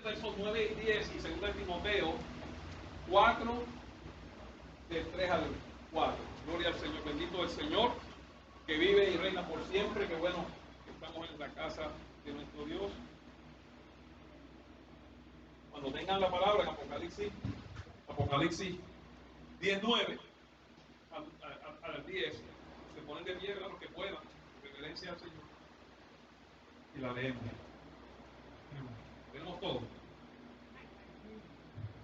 versos 9 y 10 y 2 de Timoteo 4, del 3 al 4. Gloria al Señor, bendito el Señor, que vive y reina por siempre. Qué bueno que estamos en la casa de nuestro Dios. Cuando tengan la palabra en Apocalipsis 19 al 10, se ponen de pie, los que puedan, reverencia al Señor, y la leemos. Tenemos todo.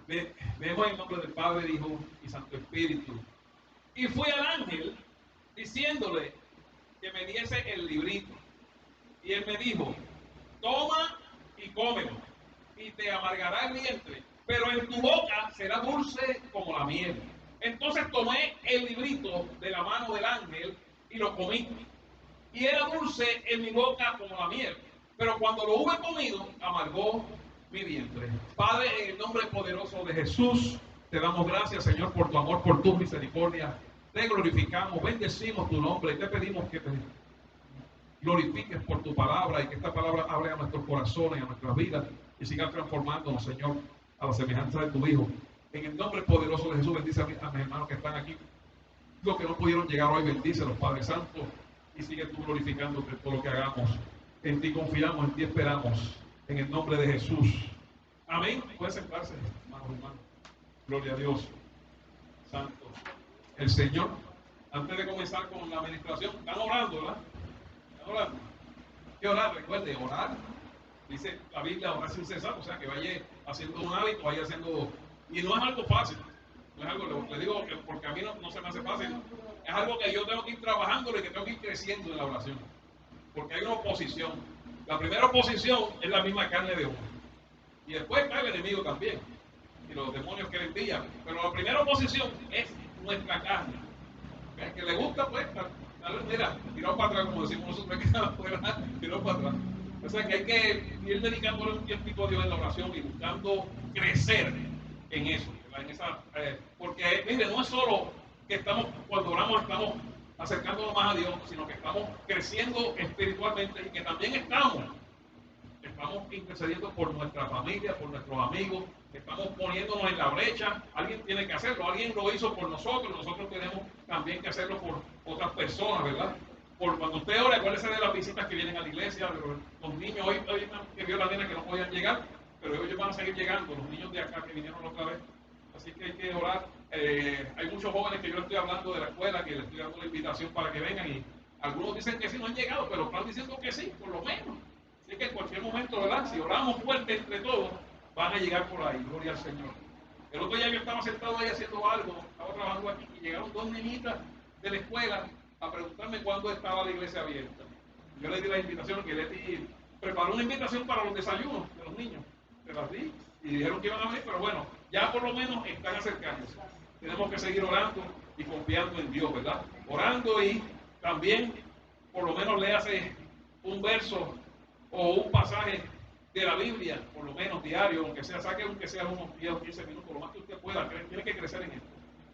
Leemos en el nombre del Padre, Hijo y Santo Espíritu. Y fui al ángel diciéndole que me diese el librito. Y él me dijo: toma y cómelo, y te amargará el vientre, pero en tu boca será dulce como la miel. Entonces tomé el librito de la mano del ángel y lo comí. Y era dulce en mi boca como la miel, pero cuando lo hube comido, amargó mi vientre. Padre, en el nombre poderoso de Jesús, te damos gracias, Señor, por tu amor, por tu misericordia. Te glorificamos, bendecimos tu nombre y te pedimos que te glorifiques por tu palabra y que esta palabra hable a nuestros corazones, a nuestras vidas y siga transformándonos, Señor, a la semejanza de tu Hijo. En el nombre poderoso de Jesús, bendice a mis hermanos que están aquí. Los que no pudieron llegar hoy, bendice a los Padres Santos y sigue tú glorificándote en todo lo que hagamos. En ti confiamos, en ti esperamos. En el nombre de Jesús. Amén. Pueden sentarse, hermanos y hermanas. Gloria a Dios. Santo. El Señor, antes de comenzar con la administración, están orando, ¿verdad? Están orando. ¿Qué orar? Recuerde, orar. Dice la Biblia, orar sin cesar. O sea, que vaya haciendo un hábito, vaya haciendo... Y no es algo fácil. No es algo, le digo, porque a mí no se me hace fácil. Es algo que yo tengo que ir trabajándolo y que tengo que ir creciendo en la oración. Porque hay una oposición. La primera oposición es la misma carne de uno. Y después está el enemigo también. Y los demonios que le envían. Pero la primera oposición es nuestra carne. El que le gusta, pues, mira, tiró para atrás, como decimos nosotros, tiró para atrás. O sea que hay que ir dedicándole un tiempito a Dios en la oración y buscando crecer en eso. En esa, porque, mire, no es solo que estamos, cuando oramos, estamos acercándonos más a Dios, sino que estamos creciendo espiritualmente y que también estamos intercediendo por nuestra familia, por nuestros amigos, estamos poniéndonos en la brecha. Alguien tiene que hacerlo, alguien lo hizo por nosotros tenemos también que hacerlo por otras personas, ¿verdad? Por cuando usted ora, acuérdese de las visitas que vienen a la iglesia, los niños, hoy que vio la nena que no podían llegar, pero ellos van a seguir llegando, los niños de acá que vinieron la otra vez. Así que hay que orar. Hay muchos jóvenes que yo estoy hablando de la escuela, que les estoy dando la invitación para que vengan, y algunos dicen que sí, no han llegado, pero están diciendo que sí, por lo menos. Así que en cualquier momento, ¿verdad? Si oramos fuerte entre todos, van a llegar por ahí. Gloria al Señor. El otro día yo estaba sentado ahí haciendo algo, estaba trabajando aquí, y llegaron dos niñitas de la escuela a preguntarme cuándo estaba la iglesia abierta. Yo les di la invitación, que Leti preparó una invitación para los desayunos de los niños. Se las di y dijeron que iban a venir, pero bueno, ya por lo menos están acercándose. Tenemos que seguir orando y confiando en Dios, ¿verdad? Orando, y también por lo menos léase un verso o un pasaje de la Biblia, por lo menos diario, aunque sea unos 10 o 15 minutos, lo más que usted pueda. Tiene que crecer en esto.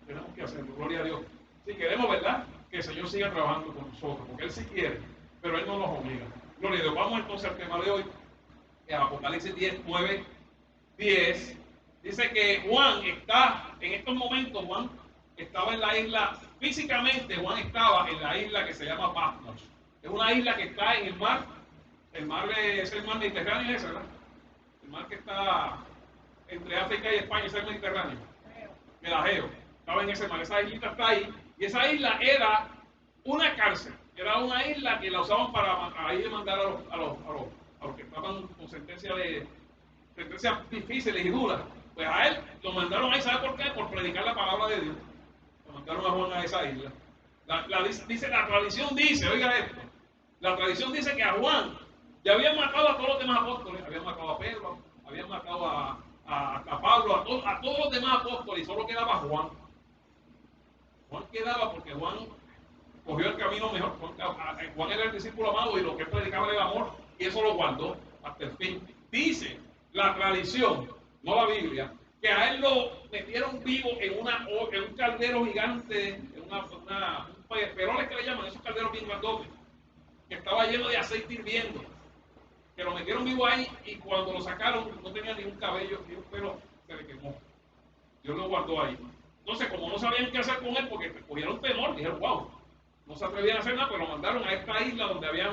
Tenemos que hacerlo, gloria a Dios. Si queremos, ¿verdad?, que el Señor siga trabajando con nosotros, porque Él sí quiere, pero Él no nos obliga. Gloria a Dios. Vamos entonces al tema de hoy, en Apocalipsis 9, 10. Dice que Juan está, en estos momentos, Juan estaba en la isla, físicamente Juan estaba en la isla que se llama Patmos. Es una isla que está en el mar es el mar Mediterráneo, ese, ¿verdad? El mar que está entre África y España, es el Mediterráneo. El Egeo. Estaba en ese mar, esa islita está ahí, y esa isla era una cárcel, era una isla que la usaban para ahí mandar a los que estaban con sentencias difíciles y duras. Pues a él lo mandaron ahí, ¿sabe por qué? Por predicar la palabra de Dios. Lo mandaron a Juan a esa isla. La tradición dice, oiga esto, la tradición dice que a Juan ya habían matado a todos los demás apóstoles, habían matado a Pedro, habían matado a Pablo, a todos los demás apóstoles, y solo quedaba Juan. Juan quedaba porque Juan cogió el camino mejor. Juan era el discípulo amado, y lo que él predicaba era el amor, y eso lo guardó hasta el fin. Dice la tradición, no la Biblia, que a él lo metieron vivo en un caldero gigante, en peroles que le llaman, esos calderos bien grandotes, que estaba lleno de aceite hirviendo, que lo metieron vivo ahí y cuando lo sacaron no tenía ni un cabello, ni un pelo, se le quemó. Dios lo guardó ahí. Entonces, como no sabían qué hacer con él, porque cogieron temor, dijeron, wow, no se atrevían a hacer nada, pues lo mandaron a esta isla donde había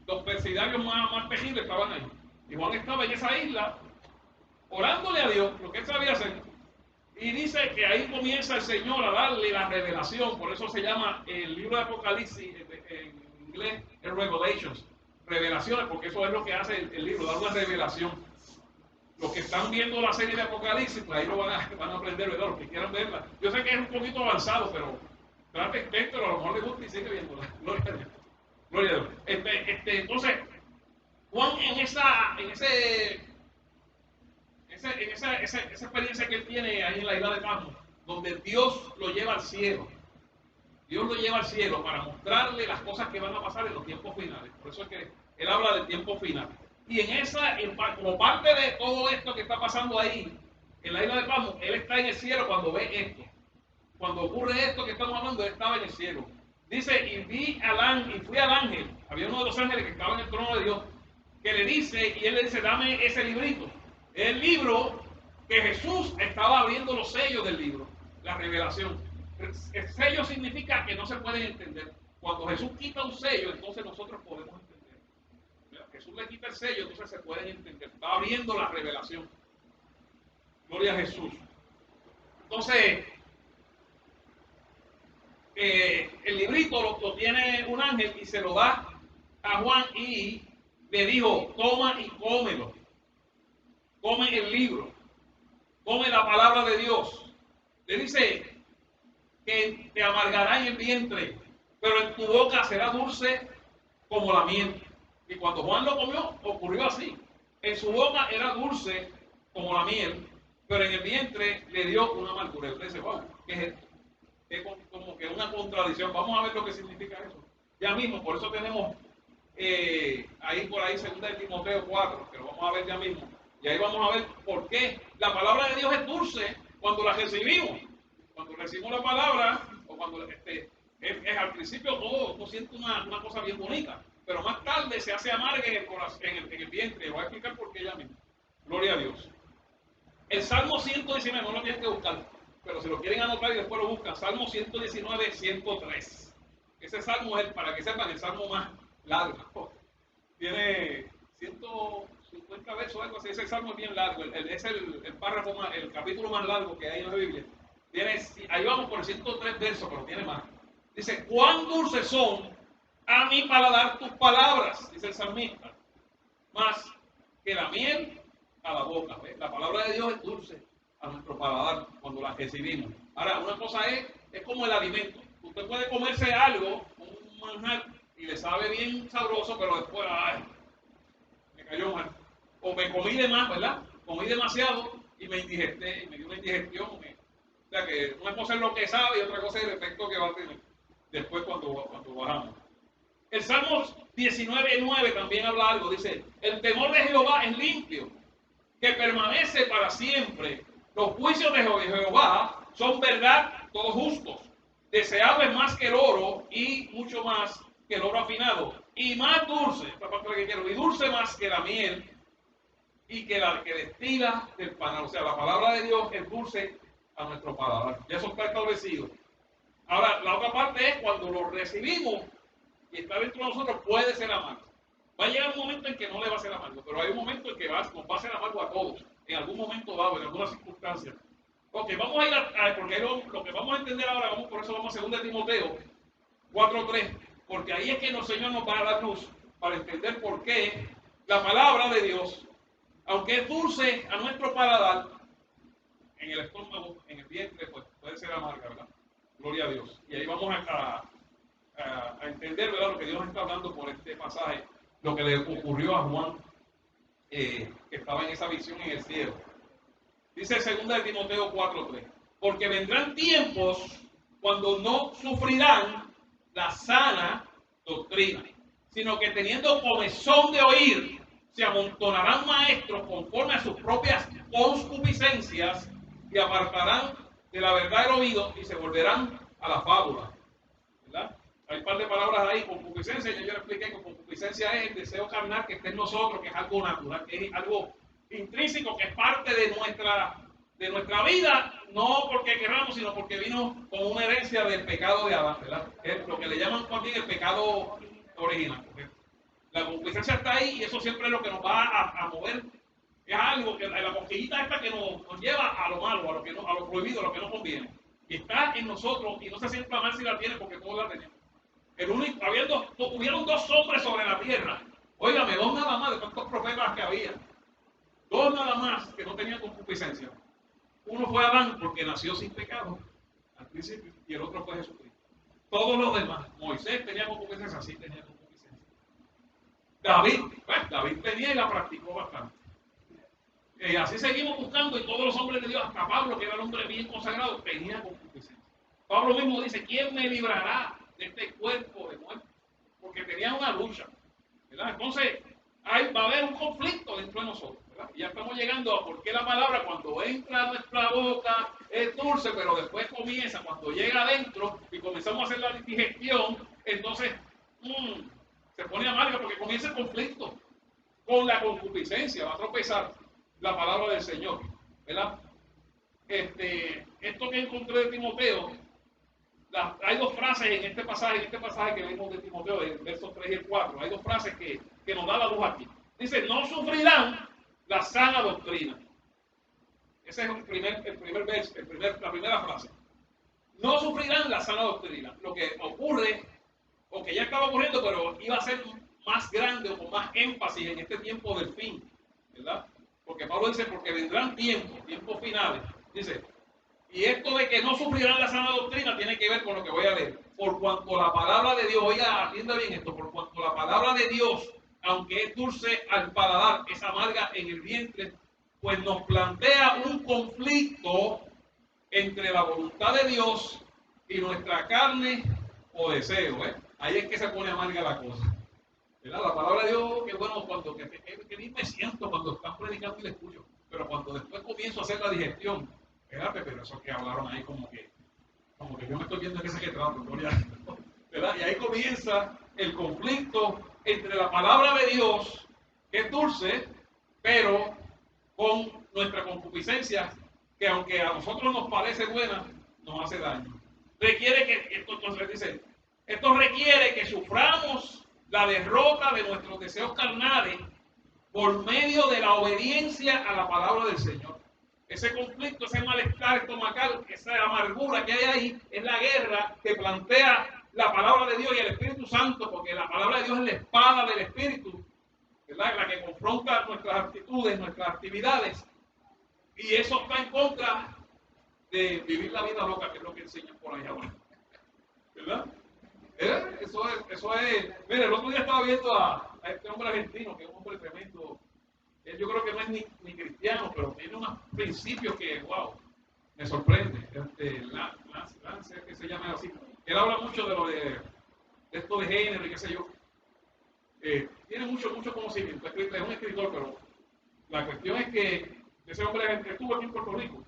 los presidiarios más tejibles, estaban ahí. Y Juan estaba en esa isla, orándole a Dios, lo que él sabía hacer. Y dice que ahí comienza el Señor a darle la revelación, por eso se llama el libro de Apocalipsis, en inglés es Revelations, revelaciones, porque eso es lo que hace el libro, dar una revelación. Los que están viendo la serie de Apocalipsis, pues ahí lo van a aprender, ¿verdad? Los que quieran verla. Yo sé que es un poquito avanzado, pero trate pero a lo mejor le gusta y sigue viéndola. Gloria a Dios. Gloria a Dios. Entonces, Juan en esa experiencia que él tiene ahí en la isla de Patmos, donde Dios lo lleva al cielo. Dios lo lleva al cielo para mostrarle las cosas que van a pasar en los tiempos finales. Por eso es que él habla del tiempo final. Y como parte de todo esto que está pasando ahí, en la isla de Patmos, él está en el cielo cuando ve esto. Cuando ocurre esto que estamos hablando, él estaba en el cielo. Dice, y fui al ángel, había uno de los ángeles que estaba en el trono de Dios, que le dice, y él le dice, dame ese librito. El libro que Jesús estaba abriendo los sellos del libro, la revelación. El sello significa que no se pueden entender. Cuando Jesús quita un sello, entonces nosotros podemos entender. Jesús le quita el sello, entonces se pueden entender. Está abriendo la revelación. Gloria a Jesús. Entonces, el librito lo tiene un ángel y se lo da a Juan y le dijo, toma y cómelo. Come el libro. Come la palabra de Dios. Le dice que te amargará en el vientre, pero en tu boca será dulce como la miel. Y cuando Juan lo comió, ocurrió así. En su boca era dulce como la miel, pero en el vientre le dio una amargura. Usted dice, wow, ¿qué es esto? Es como que una contradicción. Vamos a ver lo que significa eso. Ya mismo, por eso tenemos por ahí 2 de Timoteo 4, que lo vamos a ver ya mismo. Y ahí vamos a ver por qué la palabra de Dios es dulce cuando la recibimos. Cuando recibimos la palabra, o cuando al principio todo siente una cosa bien bonita, pero más tarde se hace amarga en el corazón, en el vientre. Le voy a explicar por qué ya mismo. Gloria a Dios. El Salmo 119, no lo tienen que buscar, pero si lo quieren anotar y después lo buscan, Salmo 119, 103. Ese salmo es, para que sepan, el salmo más largo. Tiene 150 versos, algo así. Ese salmo es bien largo. Es el párrafo el capítulo más largo que hay en la Biblia. Ahí vamos por 103 versos, pero tiene más. Dice, cuán dulces son a mí paladar tus palabras, dice el salmista, más que la miel a la boca. ¿Ves? La palabra de Dios es dulce a nuestro paladar cuando la recibimos. Ahora, una cosa es como el alimento. Usted puede comerse algo, un manjar, y le sabe bien sabroso, pero después, ay, me cayó mal. O me comí de más, ¿verdad? Comí demasiado y me indigesté, y me dio una indigestión. O sea que una cosa es lo que sabe y otra cosa es el efecto que va a tener después cuando bajamos. El Salmo 19:9 también habla algo. Dice, el temor de Jehová es limpio, que permanece para siempre. Los juicios de Jehová son verdad, todos justos. Deseables más que el oro y mucho más que el oro afinado. Y más dulce, esta parte que quiero, y dulce más que la miel y que la que destila del panal. O sea, la palabra de Dios es dulce a nuestro paladar. Ya eso está establecido. Ahora, la otra parte es cuando lo recibimos y está dentro de nosotros, puede ser amargo. Va a llegar un momento en que no le va a ser amargo, pero hay un momento en que nos va a ser amargo a todos, en algún momento dado, en algunas circunstancias. Ok, vamos a ir porque lo que vamos a entender ahora, por eso vamos a 2 de Timoteo 4:3, porque ahí es que el Señor nos va a dar luz para entender por qué la palabra de Dios, aunque es dulce a nuestro paladar, en el estómago, en el vientre, pues puede ser amarga, ¿verdad? Gloria a Dios. Y ahí vamos a entender, ¿verdad?, lo que Dios está hablando por este pasaje, lo que le ocurrió a Juan, que estaba en esa visión en el cielo. Dice 2 de Timoteo 4:3, porque vendrán tiempos cuando no sufrirán la sana doctrina, sino que teniendo comezón de oír, se amontonarán maestros conforme a sus propias concupiscencias y apartarán de la verdad el oído y se volverán a la fábula, ¿verdad? Hay un par de palabras ahí, concupiscencia, yo le expliqué que concupiscencia es el deseo carnal que está en nosotros, que es algo natural, que es algo intrínseco, que es parte de nuestra vida, no porque queramos, sino porque vino con una herencia del pecado de Adán, ¿verdad? Es lo que le llaman también el pecado original. La concupiscencia está ahí y eso siempre es lo que nos va a mover. Es algo que la cosquillita esta que nos lleva a lo malo, a lo prohibido, a lo que no conviene. Y está en nosotros y no se sienta mal si la tiene porque todos la tenemos. Hubieron dos hombres sobre la tierra. Óigame, dos nada más de tantos profetas que había. Dos nada más que no tenían concupiscencia. Uno fue Adán porque nació sin pecado al principio y el otro fue Jesucristo. Todos los demás, Moisés tenía concupiscencia, sí tenía concupiscencia. David tenía y la practicó bastante. Así seguimos buscando y todos los hombres de Dios, hasta Pablo, que era el hombre bien consagrado, tenía concupiscencia. Pablo mismo dice, ¿quién me librará de este cuerpo de muerte? Porque tenía una lucha, ¿verdad? Entonces, va a haber un conflicto dentro de nosotros, ¿verdad? Y ya estamos llegando a por qué la palabra cuando entra a nuestra boca es dulce, pero después comienza, cuando llega adentro y comenzamos a hacer la digestión, entonces se pone amarga porque comienza el conflicto con la concupiscencia, va a tropezar la palabra del Señor, ¿verdad? Esto que encontré de Timoteo, hay dos frases en este pasaje que vimos de Timoteo, en versos 3 y el 4, hay dos frases que nos da la luz aquí. Dice, no sufrirán la sana doctrina. Ese es el primer verso, la primera frase. No sufrirán la sana doctrina. Lo que ocurre, o que ya estaba ocurriendo, pero iba a ser más grande o con más énfasis en este tiempo del fin, ¿verdad? Porque Pablo dice, porque vendrán tiempos finales. Dice, y esto de que no sufrirán la sana doctrina tiene que ver con lo que voy a leer. Por cuanto la palabra de Dios, oiga, atienda bien esto, por cuanto la palabra de Dios, aunque es dulce al paladar, es amarga en el vientre, pues nos plantea un conflicto entre la voluntad de Dios y nuestra carne o deseo. Ahí es que se pone amarga la cosa. ¿Verdad? La palabra de Dios, que bueno, que bien me siento cuando están predicando y le escucho, pero cuando después comienzo a hacer la digestión, espérate, pero eso que hablaron ahí como que yo me estoy viendo en ese que trato, ¿verdad? Y ahí comienza el conflicto entre la palabra de Dios, que es dulce, pero con nuestra concupiscencia, que aunque a nosotros nos parece buena, nos hace daño. Esto requiere que suframos la derrota de nuestros deseos carnales por medio de la obediencia a la palabra del Señor. Ese conflicto, ese malestar estomacal, esa amargura que hay ahí, es la guerra que plantea la palabra de Dios y el Espíritu Santo, porque la palabra de Dios es la espada del Espíritu, ¿verdad? La que confronta nuestras actitudes, nuestras actividades. Y eso está en contra de vivir la vida loca, que es lo que enseñan por ahí ahora. ¿Verdad? Eso es. Mira, el otro día estaba viendo a este hombre argentino, que es un hombre tremendo. Él yo creo que no es ni cristiano, pero tiene unos principios que, wow, me sorprende. Lance, que se llama así. Él habla mucho de esto de género y qué sé yo. Tiene mucho conocimiento. Es un escritor, pero la cuestión es que ese hombre estuvo aquí en Puerto Rico.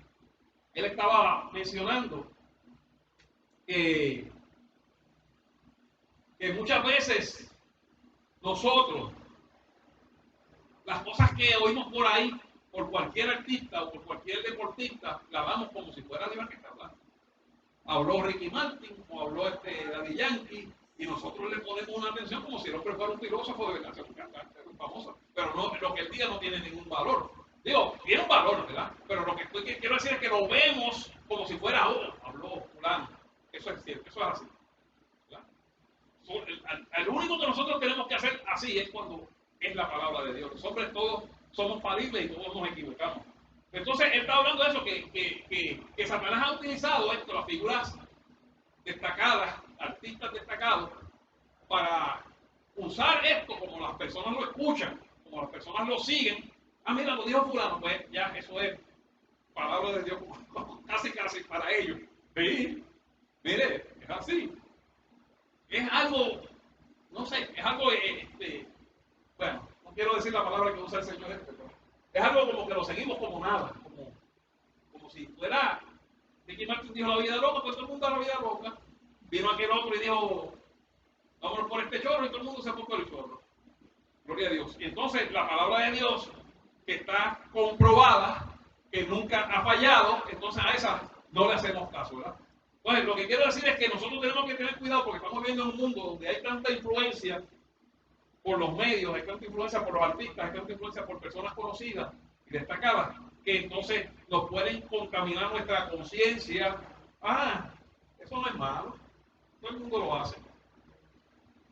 Él estaba mencionando que muchas veces nosotros, las cosas que oímos por ahí, por cualquier artista o por cualquier deportista, la damos como si fuera Dios que está hablando. Habló Ricky Martin o habló Daddy Yankee y nosotros le ponemos una atención como si el hombre fuera un filósofo de verdad, ser un cantante, ser un famoso. Pero no, lo que él diga no tiene ningún valor. Digo, tiene un valor, ¿verdad? Pero lo que quiero decir es que lo vemos como si fuera habló fulano. Eso es cierto, eso es así. El único que nosotros tenemos que hacer así es cuando es la palabra de Dios. Los hombres todos somos falibles y todos nos equivocamos. Entonces, él está hablando de eso, que Satanás ha utilizado esto, las figuras destacadas, artistas destacados, para usar esto como las personas lo escuchan, como las personas lo siguen. Ah, mira, lo dijo fulano, pues ya eso es palabra de Dios, casi para ellos. Sí, mire, es así. Es algo, no sé, es algo, bueno, no quiero decir la palabra que usa el Señor, pero es algo como que lo seguimos como nada, como si fuera, Ricky Martin dijo la vida loca, pues todo el mundo da la vida loca. Vino aquel otro y dijo, Vámonos por este chorro y todo el mundo se fue por el chorro. Gloria a Dios. Y entonces la palabra de Dios, que está comprobada, que nunca ha fallado, entonces a esa no le hacemos caso, ¿verdad? Entonces, lo que quiero decir es que nosotros tenemos que tener cuidado porque estamos viviendo en un mundo donde hay tanta influencia por los medios, hay tanta influencia por los artistas, hay tanta influencia por personas conocidas y destacadas, que entonces nos pueden contaminar nuestra conciencia. Ah, eso no es malo, todo el mundo lo hace.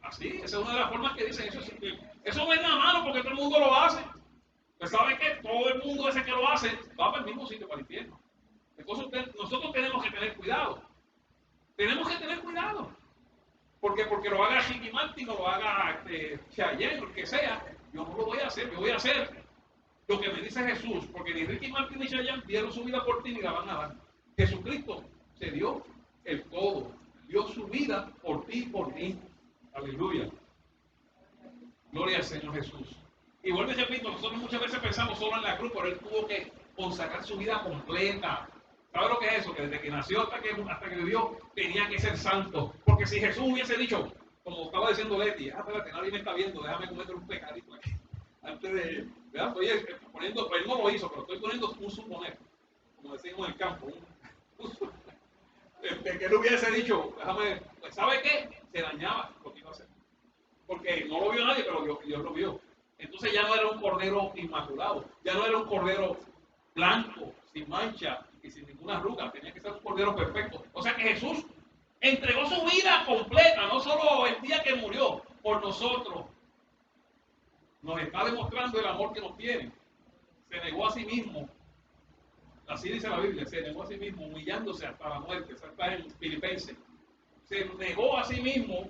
Así, esa es una de las formas que dicen eso. Eso no es nada malo porque todo el mundo lo hace. Pues sabe que todo el mundo ese que lo hace va para el mismo sitio, para el infierno. Entonces nosotros tenemos que tener cuidado. Tenemos que tener cuidado. Porque lo haga Ricky Martin o lo haga Chayanne, lo que sea, yo no lo voy a hacer. Yo voy a hacer lo que me dice Jesús. Porque ni Ricky Martin ni Chayanne dieron su vida por ti ni la van a dar. Jesucristo se dio el todo. Dio su vida por ti y por mí. Aleluya. Gloria al Señor Jesús. Y vuelvo y repito, nosotros muchas veces pensamos solo en la cruz, pero Él tuvo que consagrar su vida completa. ¿Sabe lo que es eso? Que desde que nació hasta que vivió, tenía que ser santo. Porque si Jesús hubiese dicho, como estaba diciendo Leti, espérate, nadie me está viendo, déjame cometer un pecadito aquí. Antes de, ¿verdad? Estoy poniendo, él no lo hizo, pero estoy poniendo un suponer, como decimos en el campo, que él hubiese dicho, déjame, pues, ¿sabe qué? Se dañaba lo que iba a hacer. Porque no lo vio nadie, pero Dios lo vio. Entonces ya no era un cordero inmaculado, ya no era un cordero blanco, sin mancha y sin ninguna arruga, tenía que ser un cordero perfecto. O sea que Jesús entregó su vida completa, no solo el día que murió, por nosotros. Nos está demostrando el amor que nos tiene. Se negó a sí mismo, así dice la Biblia, se negó a sí mismo, humillándose hasta la muerte, eso está en Filipenses. Se negó a sí mismo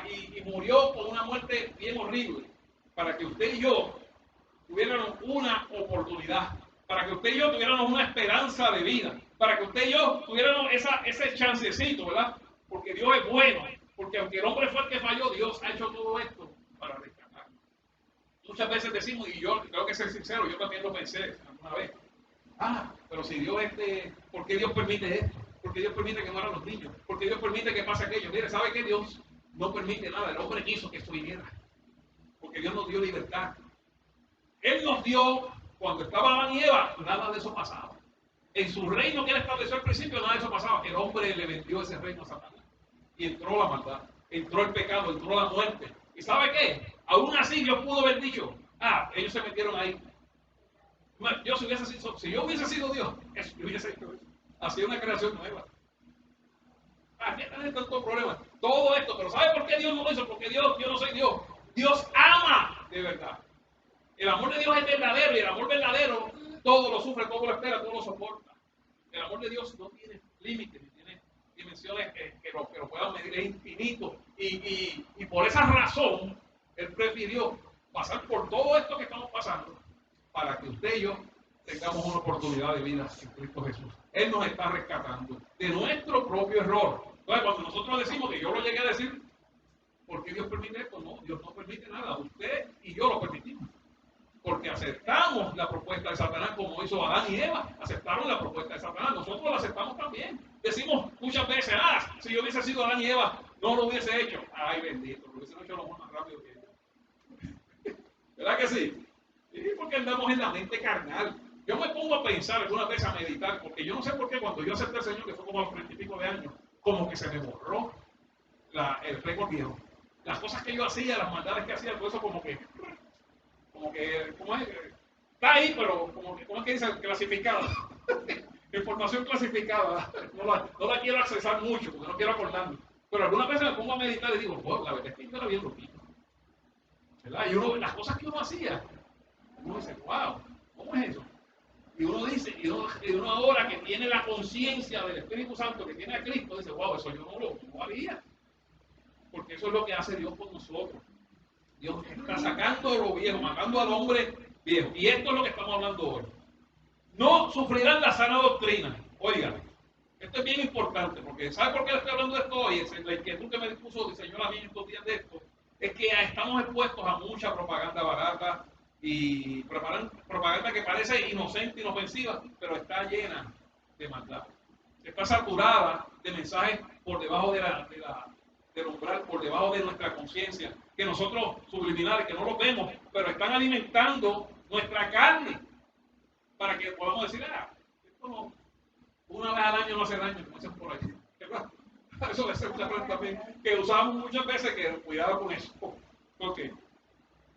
y murió con una muerte bien horrible, para que usted y yo tuviéramos una oportunidad, para que usted y yo tuviéramos una esperanza de vida, para que usted y yo tuviéramos ese chancecito, ¿verdad? Porque Dios es bueno, porque aunque el hombre fue el que falló, Dios ha hecho todo esto para rescatar. Muchas veces decimos, y yo tengo que ser sincero, yo también lo pensé alguna vez, pero si Dios ¿por qué Dios permite esto? ¿Por qué Dios permite que mueran los niños? ¿Por qué Dios permite que pase aquello? Mire, ¿sabe qué? Dios no permite nada, el hombre quiso que esto viniera, porque Dios nos dio libertad. Él nos dio, cuando estaba Adán y Eva, nada de eso pasaba. En su reino que él estableció al principio, nada de eso pasaba. El hombre le vendió ese reino a Satanás. Y entró la maldad, entró el pecado, entró la muerte. ¿Y sabe qué? Aún así Dios pudo haber dicho, ellos se metieron ahí. Si yo hubiese sido Dios, yo hubiese hecho eso. Hacía una creación nueva. ¿Qué tiene tantos problemas? Todo esto, pero ¿sabe por qué Dios no lo hizo? Porque yo no soy Dios. Dios ama de verdad. El amor de Dios es verdadero y el amor verdadero todo lo sufre, todo lo espera, todo lo soporta. El amor de Dios no tiene límites, ni tiene dimensiones que lo puedan medir, es infinito. Y por esa razón, Él prefirió pasar por todo esto que estamos pasando para que usted y yo tengamos una oportunidad de vida en Cristo Jesús. Él nos está rescatando de nuestro propio error. Entonces, cuando nosotros decimos, que yo lo llegué a decir, ¿por qué Dios permite esto? No, Dios no permite nada. Usted y yo lo permitimos. Porque aceptamos la propuesta de Satanás como hizo Adán y Eva. Aceptaron la propuesta de Satanás. Nosotros la aceptamos también. Decimos muchas veces, si yo hubiese sido Adán y Eva, no lo hubiese hecho. Ay, bendito, lo hubiese hecho lo más rápido que ellos. ¿Verdad que sí? Sí, porque andamos en la mente carnal. Yo me pongo a pensar algunas veces, a meditar, porque yo no sé por qué cuando yo acepté al Señor, que fue como a los 30 y pico de años, como que se me borró el récord viejo. Las cosas que yo hacía, las maldades que hacía, todo eso como que ¿cómo es? Está ahí, pero ¿cómo es que dice? Clasificada. Información clasificada. No la quiero accesar mucho, porque no quiero acordarme. Pero algunas veces me pongo a meditar y digo, la verdad es que yo era bien loquito. ¿Verdad? Y las cosas que uno hacía, uno dice, wow, ¿cómo es eso? Y uno dice, y uno ahora que tiene la conciencia del Espíritu Santo, que tiene a Cristo, dice, wow, eso yo no lo haría. Porque eso es lo que hace Dios con nosotros. Dios está sacando lo viejo, matando al hombre viejo. Y esto es lo que estamos hablando hoy. No sufrirán la sana doctrina. Oigan, esto es bien importante, porque ¿sabe por qué le estoy hablando de esto hoy? La inquietud que me puso el Señor a mí estos días de esto, es que estamos expuestos a mucha propaganda barata y propaganda que parece inocente, inofensiva, pero está llena de maldad. Está saturada de mensajes por debajo de la del umbral, por debajo de nuestra conciencia, que nosotros subliminales, que no los vemos, pero están alimentando nuestra carne para que podamos decir, esto no, una vez al año no hace daño, como dicen por ahí. ¿Verdad? Eso es una frase también que usamos muchas veces, que cuidado con eso. ¿Por qué?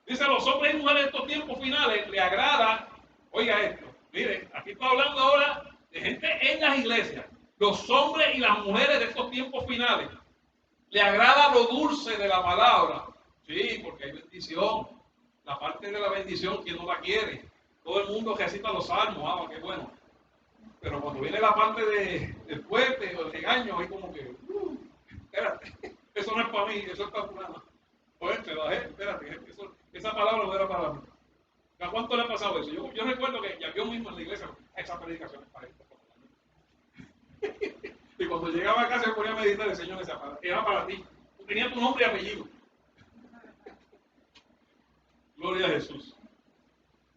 Dice, a los hombres y mujeres de estos tiempos finales le agrada, oiga esto, mire, aquí estoy hablando ahora de gente en las iglesias, los hombres y las mujeres de estos tiempos finales, le agrada lo dulce de la palabra. Sí, porque hay bendición. La parte de la bendición, ¿quién no la quiere? Todo el mundo recita los salmos, qué bueno. Pero cuando viene la parte del fuerte o el regaño, hay como que, espérate, eso no es para mí, eso es para fulano. Oye, te bajé, espérate, esa palabra no era para mí. ¿A cuánto le ha pasado eso? Yo recuerdo que ya yo mismo en la iglesia, esa predicación es para esto. Y cuando llegaba a casa me ponía a meditar, el Señor decía, era para ti. Tú tenías tu nombre y apellido. Gloria a Jesús.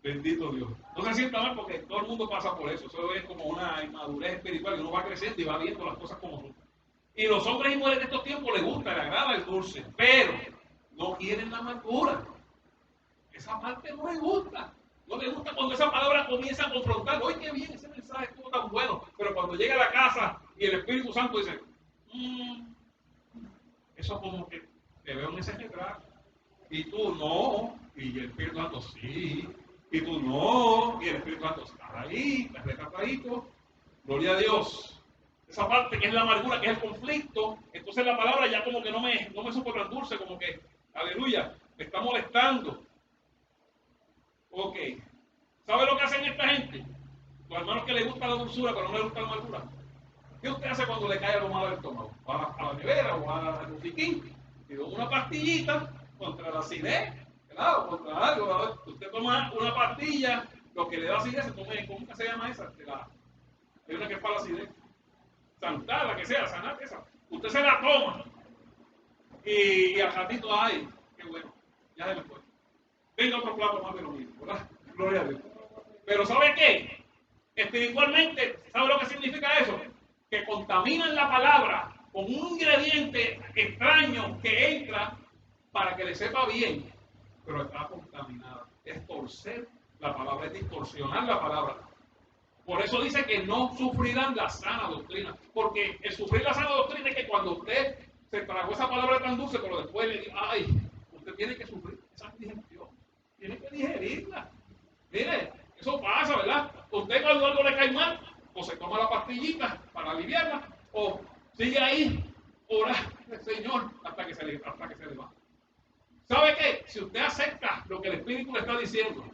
Bendito Dios. No se sienta mal porque todo el mundo pasa por eso. Eso es como una inmadurez espiritual y uno va creciendo y va viendo las cosas como son. Y los hombres y mujeres de estos tiempos les gusta, les agrada el dulce, pero no quieren la amargura. Esa parte no les gusta. No les gusta cuando esa palabra comienza a confrontar. Oye, qué bien, ese mensaje estuvo tan bueno. Pero cuando llega a la casa y el Espíritu Santo dice, eso como que te veo en ese retrato. Y tú no. Y el Espíritu Santo sí. Y tú no. Y el Espíritu Santo está ahí, está retratadito. Gloria a Dios. Esa parte que es la amargura, que es el conflicto. Entonces la palabra ya como que no me supo tan dulce, como que, aleluya, me está molestando. Ok. ¿Sabe lo que hacen esta gente? Los hermanos que les gusta la dulzura, pero no les gusta la amargura. ¿Qué usted hace cuando le cae algo malo al estómago? Va a la nevera o a la Rufiquín y da una pastillita contra la acidez, claro, contra algo. Usted toma una pastilla, lo que le da acidez, se tome, ¿cómo que se llama esa? Hay una que es para la acidez. Santar, la que sea, sanar esa. Usted se la toma y al ratito, ay, qué bueno, ya se me fue. Venga otro plato más de lo mismo, ¿verdad? Gloria a Dios. Pero ¿sabe qué? Espiritualmente, ¿sabe lo que significa eso? Que contaminan la palabra con un ingrediente extraño que entra para que le sepa bien, pero está contaminada. Es torcer la palabra, es distorsionar la palabra. Por eso dice que no sufrirán la sana doctrina, porque el sufrir la sana doctrina es que cuando usted se tragó esa palabra tan dulce, pero después le dice, ay, usted tiene que sufrir esa digestión, tiene que digerirla. Mire, eso pasa, ¿verdad? Usted cuando algo le cae mal, o se toma la pastillita para aliviarla, o sigue ahí, ora al Señor hasta que se le va. ¿Sabe qué? Si usted acepta lo que el Espíritu le está diciendo,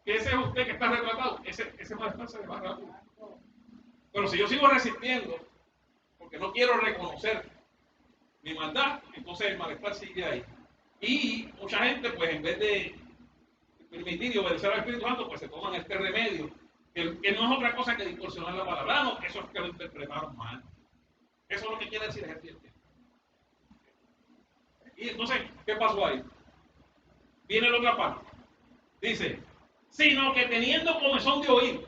que ese es usted que está retratado, ese malestar se le va rápido. Pero si yo sigo resistiendo, porque no quiero reconocer mi maldad, entonces el malestar sigue ahí. Y mucha gente, pues en vez de permitir y obedecer al Espíritu Santo, pues se toman este remedio, que no es otra cosa que distorsionar la palabra. No, eso es que lo interpretaron mal. Eso es lo que quiere decir el Espíritu. Y entonces, ¿qué pasó ahí? Viene la otra parte. Dice, sino que teniendo comezón de oír.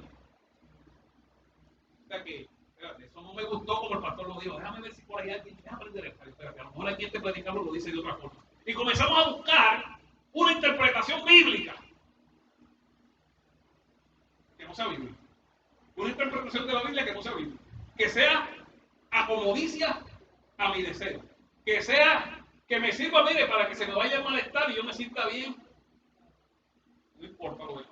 O sea que, espérate, eso no me gustó como el pastor lo dijo. Déjame ver si por ahí alguien quiere aprender esto. Espérate, a lo mejor aquí este predicador lo dice de otra forma. Y comenzamos a buscar una interpretación bíblica que no sea bíblica. Una interpretación de la Biblia que no sea bíblica. Que sea acomodicia a mi deseo. Que sea, que me sirva, mire, para que se me vaya a malestar y yo me sienta bien. No importa lo demás.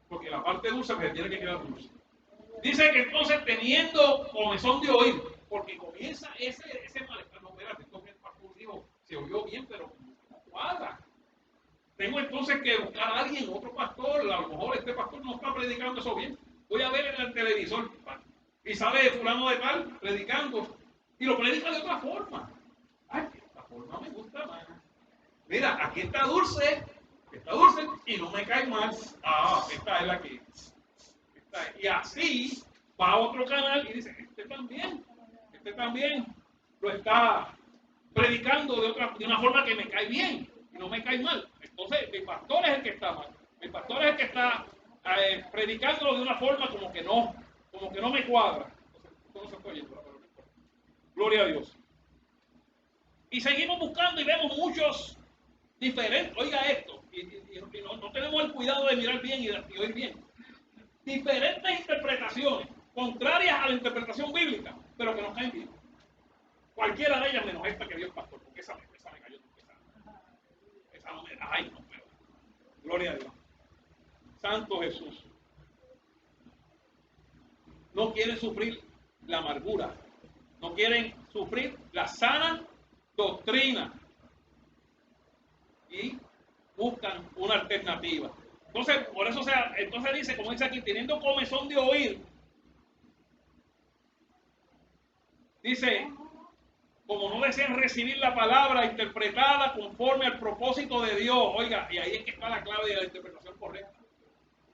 Porque la parte dulce me tiene que quedar dulce. Dice que entonces teniendo comezón de oír, porque comienza ese malestar. No, espérate, esto que el pastor dijo, se oyó bien, pero no cuadra. Tengo entonces que buscar a alguien, otro pastor, a lo mejor este pastor no está predicando eso bien. Voy a ver en el televisor y sale fulano de tal predicando y lo predica de otra forma. Ay, esta forma me gusta más. Mira, aquí está dulce y no me cae mal. Ah, esta es la que. Y así va a otro canal y dice, este también lo está predicando de una forma que me cae bien y no me cae mal. Entonces, mi pastor es el que está mal. Mi pastor es el que está predicándolo de una forma como que no me cuadra. Entonces, esto no se está oyendo, gloria a Dios. Y seguimos buscando y vemos muchos diferentes, oiga esto, y no tenemos el cuidado de mirar bien y oír bien. Diferentes interpretaciones, contrarias a la interpretación bíblica, pero que nos caen bien. Cualquiera de ellas menos esta que dio el pastor, porque esa me cayó. Esa no me, ay, no, pero, gloria a Dios. Santo Jesús. No quieren sufrir la amargura, no quieren sufrir la sana doctrina y buscan una alternativa. Entonces, por eso entonces dice, como dice aquí, teniendo comezón de oír, dice, como no desean recibir la palabra interpretada conforme al propósito de Dios. Oiga, y ahí es que está la clave de la interpretación correcta.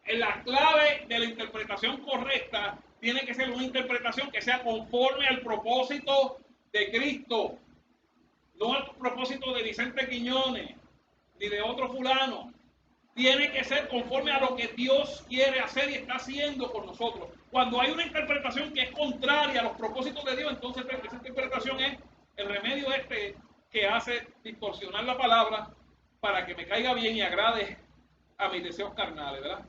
En la clave de la interpretación correcta tiene que ser una interpretación que sea conforme al propósito de Cristo, no al propósito de Vicente Quiñones ni de otro fulano. Tiene que ser conforme a lo que Dios quiere hacer y está haciendo con nosotros. Cuando hay una interpretación que es contraria a los propósitos de Dios, entonces esa interpretación es el remedio que hace distorsionar la palabra para que me caiga bien y agrade a mis deseos carnales, ¿verdad?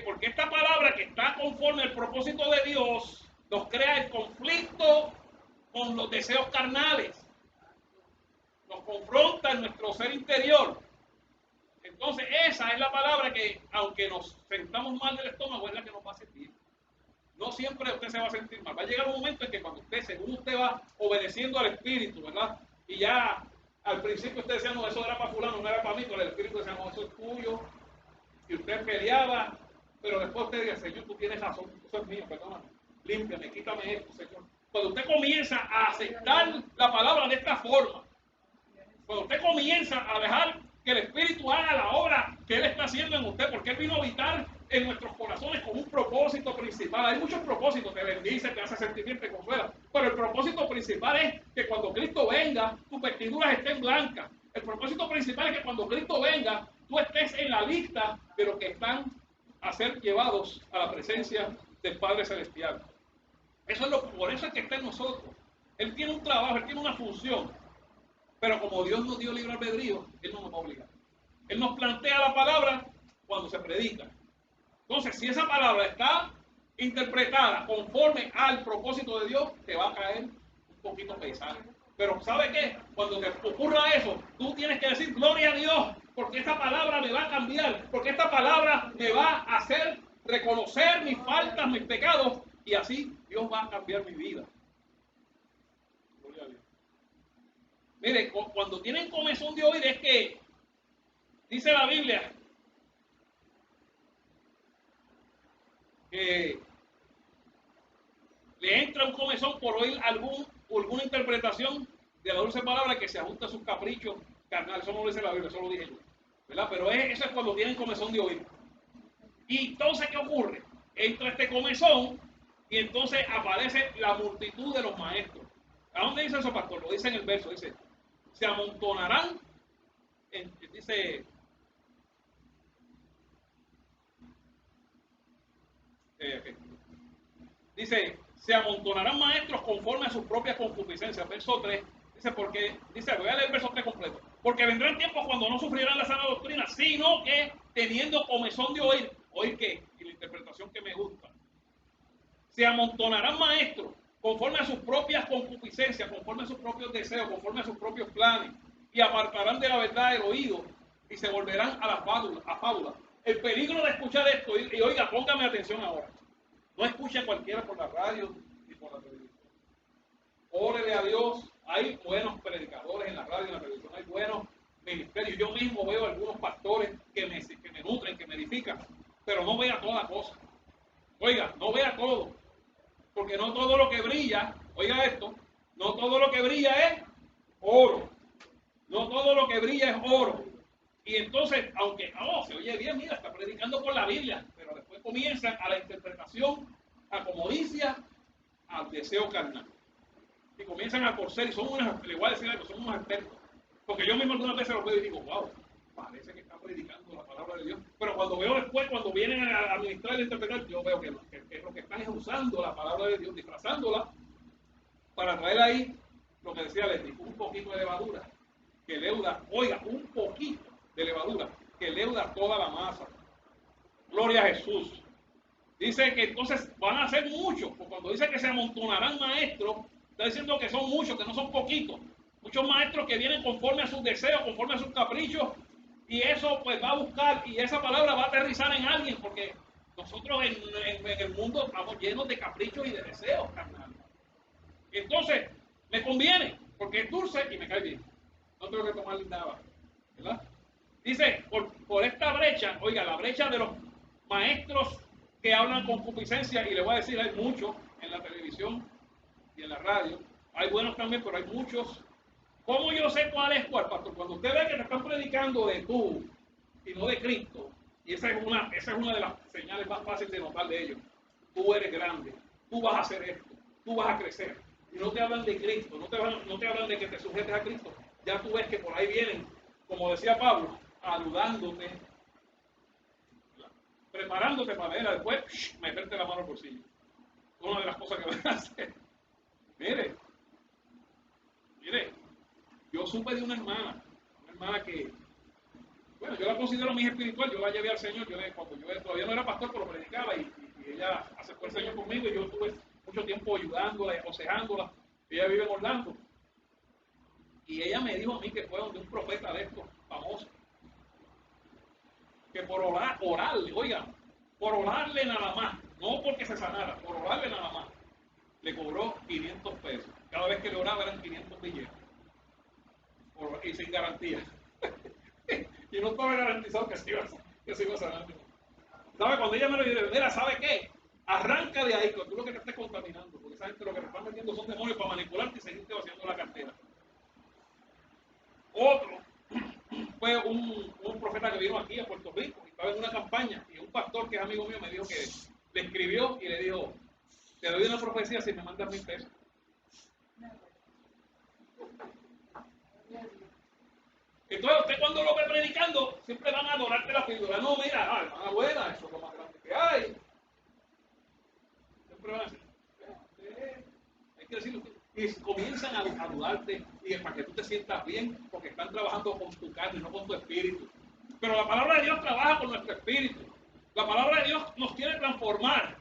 Porque esta palabra que está conforme al propósito de Dios nos crea el conflicto con los deseos carnales. Nos confronta en nuestro ser interior. Entonces esa es la palabra que, aunque nos sentamos mal del estómago, es la que nos va a sentir. No siempre usted se va a sentir mal. Va a llegar un momento en que cuando usted, según usted va obedeciendo al Espíritu, ¿verdad? Y ya al principio usted decía, no, eso era para fulano, no era para mí, pero el Espíritu decía, no, eso es tuyo. Y usted peleaba, pero después usted dice, Señor, tú tienes razón, eso es mío, perdóname. Límpiame, quítame esto, Señor. Cuando usted comienza a aceptar la palabra de esta forma, cuando usted comienza a dejar que el Espíritu haga la obra que Él está haciendo en usted, porque Él vino a habitar en nuestros corazones con un propósito principal. Hay muchos propósitos, te bendice, te hace sentir bien, te consuela, pero el propósito principal es que cuando Cristo venga, tus vestiduras estén blancas. El propósito principal es que cuando Cristo venga, tú estés en la lista de los que están a ser llevados a la presencia del Padre Celestial. Por eso es que está en nosotros. Él tiene un trabajo, Él tiene una función. Pero como Dios nos dio libre albedrío, Él no nos va a obligar. Él nos plantea la palabra cuando se predica. Entonces, si esa palabra está interpretada conforme al propósito de Dios, te va a caer un poquito pesado. Pero ¿sabe qué? Cuando te ocurra eso, tú tienes que decir gloria a Dios, porque esta palabra me va a cambiar, porque esta palabra me va a hacer reconocer mis faltas, mis pecados, y así Dios va a cambiar mi vida. Gloria a Dios. Mire, cuando tienen comezón de oír es que, dice la Biblia, que le entra un comezón por oír alguna interpretación de la dulce palabra que se ajusta a sus caprichos carnales. Eso no lo dice la Biblia, eso lo dije yo, ¿verdad? Pero eso es cuando tienen comezón de oír. Y entonces, ¿qué ocurre? Entra este comezón y entonces aparece la multitud de los maestros. ¿A dónde dice eso, pastor? Lo dice en el verso, dice, se amontonarán, dice, dice, se amontonarán maestros conforme a sus propias concupiscencias. Verso 3, dice, porque, dice, voy a leer el verso 3 completo. Porque vendrán tiempos cuando no sufrirán la sana doctrina, sino que teniendo comezón de oír qué, y la interpretación que me gusta, se amontonarán maestros conforme a sus propias concupiscencias, conforme a sus propios deseos, conforme a sus propios planes, y apartarán de la verdad el oído y se volverán a las fábulas. El peligro de escuchar esto, y oiga, póngame atención ahora, no escuche a cualquiera por la radio ni por la televisión. Órele a Dios, hay buenos predicadores en la radio y en la televisión, hay buenos ministerios. Yo mismo veo algunos pastores que me nutren, que me edifican, pero no vea toda cosa. Oiga, no vea todo. Porque no todo lo que brilla, oiga esto, no todo lo que brilla es oro. No todo lo que brilla es oro. Y entonces, aunque se oye bien, mira, está predicando por la Biblia, pero después comienzan a la interpretación, a comodicia, al deseo carnal. Y comienzan a torcer, y son le voy a decir algo, son unos expertos. Porque yo mismo algunas veces los veo y digo, wow, parece que están predicando la palabra de Dios. Pero cuando veo después, cuando vienen a administrar y a interpretar, yo veo que lo que están es usando la palabra de Dios, disfrazándola, para traer ahí lo que decía Leti, un poquito de levadura que leuda, oiga, un poquito de levadura que leuda toda la masa. Gloria a Jesús. Dice que entonces van a ser muchos, porque cuando dice que se amontonarán maestros, está diciendo que son muchos, que no son poquitos. Muchos maestros que vienen conforme a sus deseos, conforme a sus caprichos, y eso pues va a buscar, y esa palabra va a aterrizar en alguien, porque nosotros en el mundo estamos llenos de caprichos y de deseos, carnal. Entonces, me conviene, porque es dulce y me cae bien. No tengo que tomar nada, ¿verdad? Dice, por esta brecha, oiga, la brecha de los maestros que hablan con concupiscencia, y le voy a decir, hay muchos en la televisión y en la radio, hay buenos también, pero hay muchos. ¿Cómo yo sé cuál es cuál, pastor? Cuando usted ve que te están predicando de tú y no de Cristo, y esa es una de las señales más fáciles de notar de ellos. Tú eres grande, tú vas a hacer esto, tú vas a crecer. Y no te hablan de Cristo, no te hablan de que te sujetes a Cristo. Ya tú ves que por ahí vienen, como decía Pablo, ayudándote, preparándote para ver después meterte la mano al bolsillo. Una de las cosas que van a hacer. Mire, yo supe de una hermana que, bueno, yo la considero mi hija espiritual, yo la llevé al Señor, cuando yo todavía no era pastor, pero predicaba, y ella aceptó el Señor conmigo, y yo tuve mucho tiempo ayudándola y aconsejándola. Ella vive en Orlando, y ella me dijo a mí que fue donde un profeta de estos famosos, que por orarle, oiga, por orarle nada más, no porque se sanara, por orarle nada más, le cobró 500 pesos. Cada vez que le oraba eran 500 billetes. Y sin garantía. Y no estaba garantizado que se iba a sanar. ¿Sabe? Cuando ella me lo dijo, mira, ¿sabe qué? Arranca de ahí, que tú lo que te estés contaminando, porque esa gente lo que te están metiendo son demonios para manipularte y seguirte vaciando la cartera. Otro fue un profeta que vino aquí a Puerto Rico y estaba en una campaña, y un pastor que es amigo mío me dijo que le escribió y le dijo, te doy una profecía si me mandas 1,000 pesos. Entonces usted cuando lo ve predicando siempre van a adorarte la figura. No, mira, hermana buena, eso es lo más grande que hay. Siempre van a decir, hay que decirlo. Y comienzan a dudarte y para que tú te sientas bien, porque están trabajando con tu carne, no con tu espíritu. Pero la palabra de Dios trabaja con nuestro espíritu. La palabra de Dios nos quiere transformar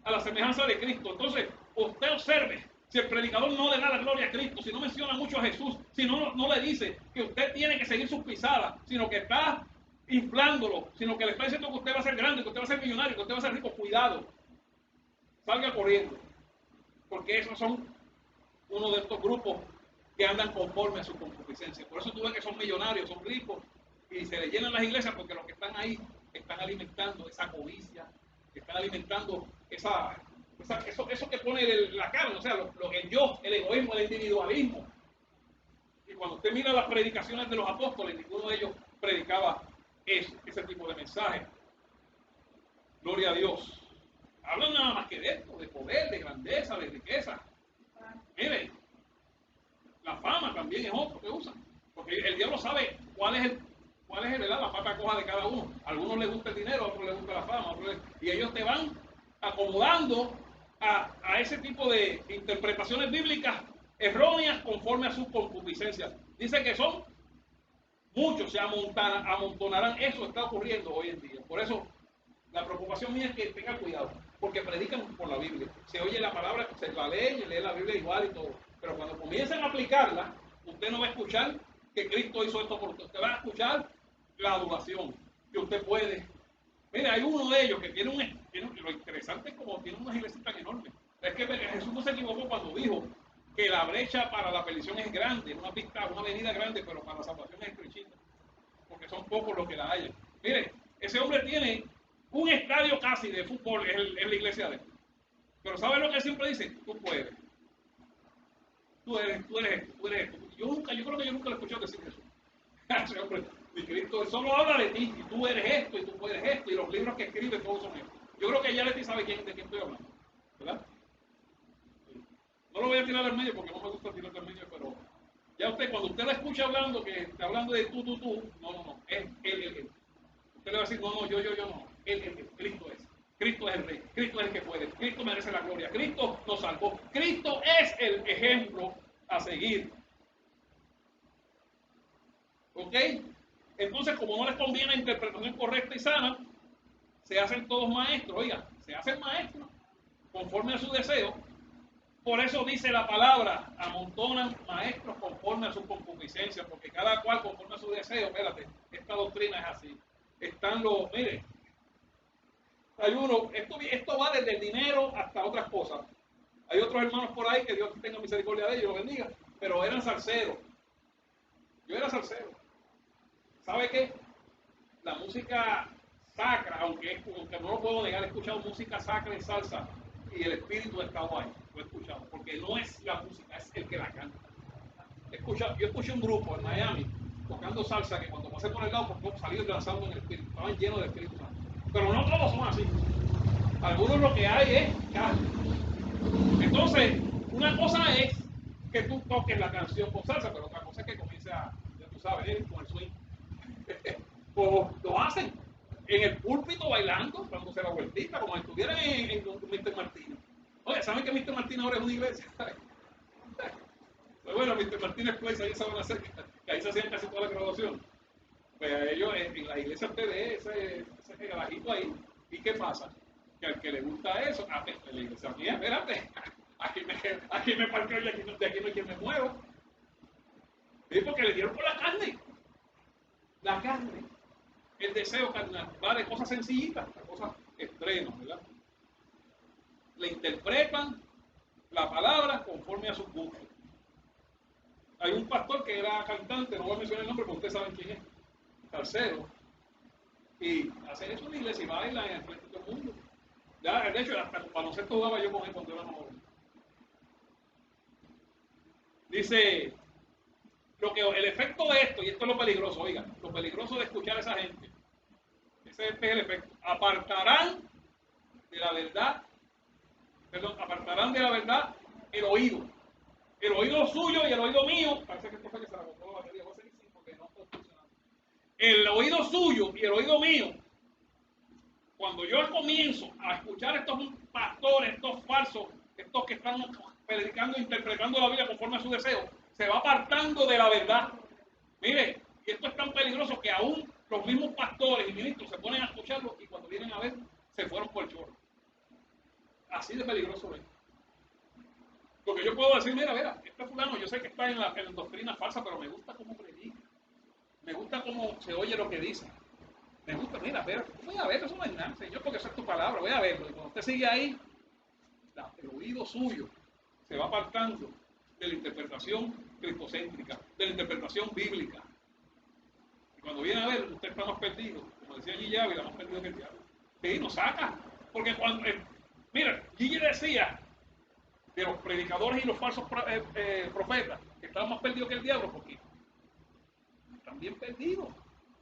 a la semejanza de Cristo. Entonces, usted observe, si el predicador no le da la gloria a Cristo, si no menciona mucho a Jesús, si no le dice que usted tiene que seguir sus pisadas, sino que está inflándolo, sino que le está diciendo que usted va a ser grande, que usted va a ser millonario, que usted va a ser rico, cuidado. Salga corriendo. Porque esos son uno de estos grupos que andan conforme a su concupiscencia. Por eso tú ves que son millonarios, son ricos, y se les llenan las iglesias porque los que están ahí están alimentando esa codicia, están alimentando eso que pone la carne, o sea, el yo, el egoísmo, el individualismo. Y cuando usted mira las predicaciones de los apóstoles, ninguno de ellos predicaba ese tipo de mensaje. Gloria a Dios. Hablan nada más que de esto, de poder, de grandeza, de riqueza. Mire, la fama también es otro que usan. Porque el diablo sabe cuál es ¿verdad? La pata coja de cada uno. A algunos les gusta el dinero, a otros les gusta la fama, y ellos te van acomodando a ese tipo de interpretaciones bíblicas erróneas conforme a sus concupiscencias. Dice que son muchos, se amontonarán. Eso está ocurriendo hoy en día. Por eso, la preocupación mía es que tengan cuidado, porque predican por la Biblia. Se oye la palabra, se la leen y leen la Biblia igual y todo. Pero cuando comiencen a aplicarla, usted no va a escuchar que Cristo hizo esto por usted. Usted va a escuchar la adoración que usted puede. Mire, hay uno de ellos que tiene lo interesante es como tiene unas iglesias tan enormes. Es que Jesús no se equivocó cuando dijo que la brecha para la perdición es grande, una avenida grande, pero para la salvación es estrechita, porque son pocos los que la hayan. Mire, ese hombre tiene un estadio casi de fútbol, es la iglesia de él. Pero ¿sabe lo que él siempre dice? Tú puedes. Tú eres esto. Yo creo que yo nunca lo he escuchado decir eso. Ese hombre, y Cristo solo habla de ti, y tú eres esto, y tú puedes esto, y los libros que escribe todos son estos. Yo creo que ya Leti sabe de quién estoy hablando, ¿verdad? No lo voy a tirar al medio porque no me gusta tirar al medio, pero ya cuando usted la escucha hablando, que está hablando de tú, no, es él. Usted le va a decir, no, yo, no, él, Cristo es. Cristo es el Rey, Cristo es el que puede, Cristo merece la gloria, Cristo nos salvó, Cristo es el ejemplo a seguir. ¿Ok? Entonces, como no les conviene la interpretación correcta y sana, se hacen todos maestros. Oiga, se hacen maestros conforme a su deseo. Por eso dice la palabra, amontonan maestros conforme a su concupiscencia, porque cada cual conforme a su deseo. Espérate, esta doctrina es así. Están los, mire, hay uno, esto va desde el dinero hasta otras cosas. Hay otros hermanos por ahí, que Dios tenga misericordia de ellos, los bendiga, pero eran salseros. Yo era salsero. ¿Sabe qué? La música sacra, aunque no lo puedo negar, he escuchado música sacra en salsa y el espíritu de estado ahí, lo he escuchado, porque no es la música, es el que la canta. Yo escuché un grupo en Miami tocando salsa que cuando pasé por el lado, pues salí danzando en el espíritu, estaban llenos de espíritu santo. Pero no todos son así. Algunos lo que hay es carne. Entonces, una cosa es que tú toques la canción con salsa, pero otra cosa es que comience a, ya tú sabes, con el swing. O lo hacen en el púlpito bailando, dándose la vueltita, como si estuvieran en Mr. Martínez. Oye, ¿saben que Mr. Martínez ahora es una iglesia? Pues bueno, Mr. Martínez Place, ahí saben hacer, que ahí se hacían casi toda la graduación. Pues ellos en la iglesia TV, ese relajito ahí. ¿Y qué pasa? Que al que le gusta eso, en la iglesia mía, espérate, aquí me parqueo y de aquí no hay quien me mueva. ¿Sí? Porque le dieron por la carne. La carne. El deseo carnal. Va de cosas sencillitas a cosas extremas, ¿verdad? Le interpretan la palabra conforme a sus gustos. Hay un pastor que era cantante, no voy a mencionar el nombre, pero ustedes saben quién es. Salsero. Y hace eso en la iglesia y baila en el frente de todo el mundo. Ya, de hecho, hasta con baloncesto jugaba yo con él cuando era joven. Dice, el efecto de esto, y esto es lo peligroso, oiga, lo peligroso de escuchar a esa gente, ese es el efecto, apartarán de la verdad el oído suyo y el oído mío, parece que esto fue que se la botó la batería, voy a seguir sin porque no está funcionando. El oído suyo y el oído mío, cuando yo comienzo a escuchar estos pastores, estos falsos, estos que están predicando, interpretando la Biblia conforme a su deseo, se va apartando de la verdad. Mire, y esto es tan peligroso que aún los mismos pastores y ministros se ponen a escucharlo y cuando vienen a ver, se fueron por el chorro. Así de peligroso es. Porque yo puedo decir, mira, este fulano, yo sé que está en la doctrina falsa, pero me gusta cómo predica. Me gusta cómo se oye lo que dice. Me gusta, mira, voy a ver, eso no es nada, Señor, porque eso es tu palabra, voy a verlo. Y cuando usted sigue ahí, el oído suyo se va apartando de la interpretación cristocéntrica, de la interpretación bíblica. Y cuando viene a ver, usted está más perdido, como decía Gigi Ávila, más perdido que el diablo. Sí, nos saca. Porque cuando, mira, Gigi decía de los predicadores y los falsos profetas que estaban más perdidos que el diablo, porque están bien perdidos,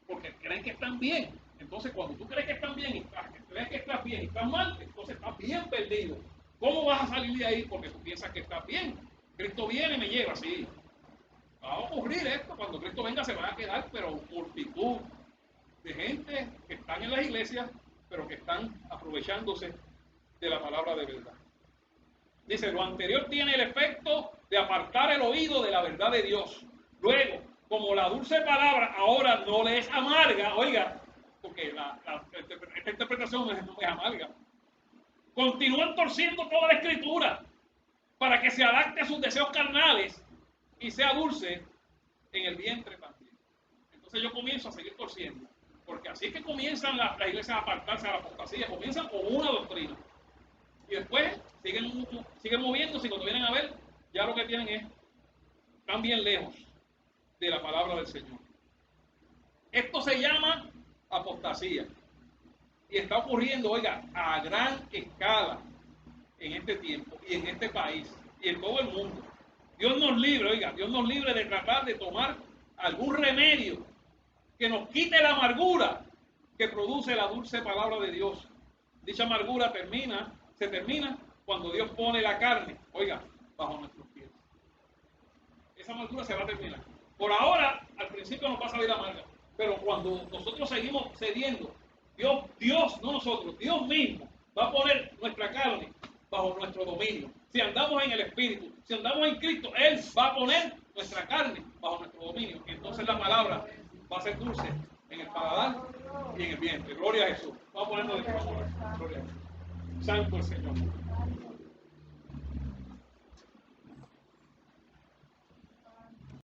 porque creen que están bien. Entonces, cuando tú crees que están bien y crees que estás bien y estás mal, entonces estás bien perdido. ¿Cómo vas a salir de ahí? Porque tú piensas que estás bien. Cristo viene y me lleva, sí. Va a ocurrir esto, cuando Cristo venga se van a quedar, pero multitud de gente que están en las iglesias, pero que están aprovechándose de la palabra de verdad. Dice, lo anterior tiene el efecto de apartar el oído de la verdad de Dios. Luego, como la dulce palabra ahora no le es amarga, oiga, porque esta interpretación no es amarga, continúan torciendo toda la escritura para que se adapte a sus deseos carnales y sea dulce en el vientre también. Entonces yo comienzo a seguir torciendo, porque así es que comienzan las iglesias a apartarse a la apostasía, comienzan con una doctrina y después siguen moviéndose y cuando vienen a ver, ya lo que tienen es, están bien lejos de la palabra del Señor. Esto se llama apostasía y está ocurriendo, oiga, a gran escala en este tiempo y en este país y en todo el mundo. Dios nos libre, oiga, Dios nos libre de tratar de tomar algún remedio que nos quite la amargura que produce la dulce palabra de Dios. Dicha amargura se termina cuando Dios pone la carne, oiga, bajo nuestros pies. Esa amargura se va a terminar. Por ahora, al principio nos va a salir amarga, pero cuando nosotros seguimos cediendo, Dios, no nosotros, Dios mismo va a poner nuestra carne bajo nuestro dominio. Si andamos en el Espíritu, si andamos en Cristo, Él va a poner nuestra carne bajo nuestro dominio. Y entonces la palabra va a ser dulce en el paladar y en el vientre. Gloria a Jesús. Vamos a ponernos de pie, vamos a orar. Gloria a Jesús. Santo el Señor.